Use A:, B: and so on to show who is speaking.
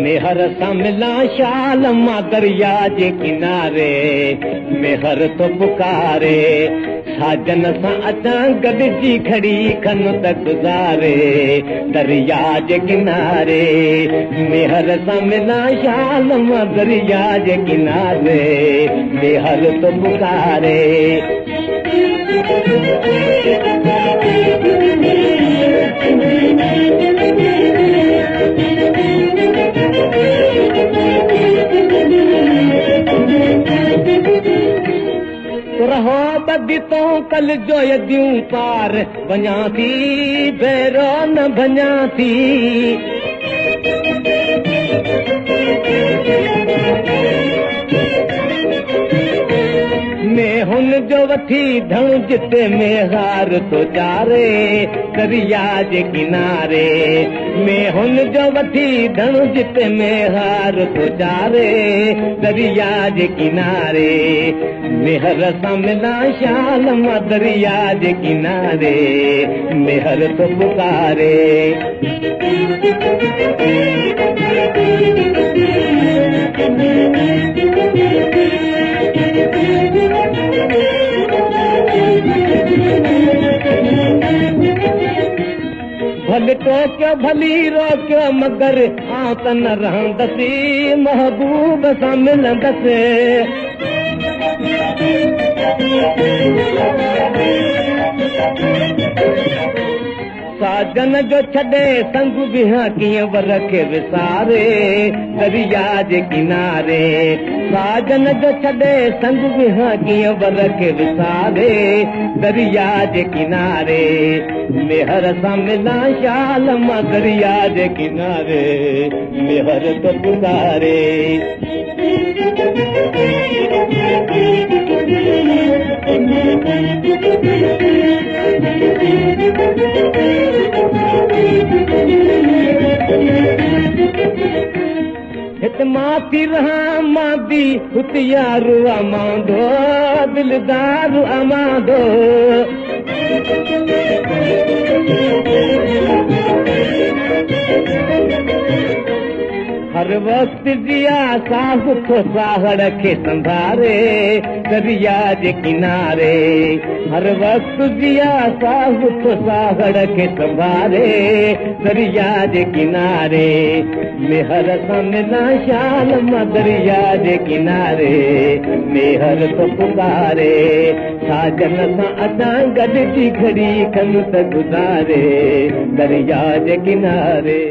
A: मेहर सां मिलां शाल मां दरिया जे किनारे, मेहर तो पुकारे साजन सां अचां गॾिजी खड़ी खन त गुज़ारे दरिया जे किनारे। मेहर सां मिलां शाल मां दरिया जे किनारे, मेहर तो पुकारे। रहो बदी तो कल जो यदियूं पार वञा थी, बेरो न भञा थी। मैं हुन जो वठी धणु जिते मेहार तो चारे दरिया जे किनारे। मैं हुन जो वठी धणु जिते मेहार तो चारे दरिया जे किनारे। मेहर सां मिलां शाल मां दरिया जे किनारे, मेहर तो पुकारे। भले टोकियो भली रोकियो मगर आउं त न रहंदसि, महबूब सां मिलंदसि। साजन जो छॾे संग बिहा कीअं वर खे विसारे दरिया जे किनारे। साजन जो छॾे संग बिहा कीअं वर खे विसारे दरिया जे किनारे। मेहर सां मिलां शाल मां दरिया जे किनारे, मेहर तो पुकारे। हित मां थी रहां मां दी हुतियारू अमांदो, दिलदार अमांदो। हर वक्त जिया साह तो साहड़ के संभारे दरिया जे किनारे। हर वक्त जिया साह तो साहड़ के संभारे दरिया जे किनारे। मेहर सां मिलां शाल मां दरिया जे किनारे, मेहर तो पुकारे। साजन सां अचां गॾिजी खड़ी खन त गुज़ारे दरिया जे किनारे।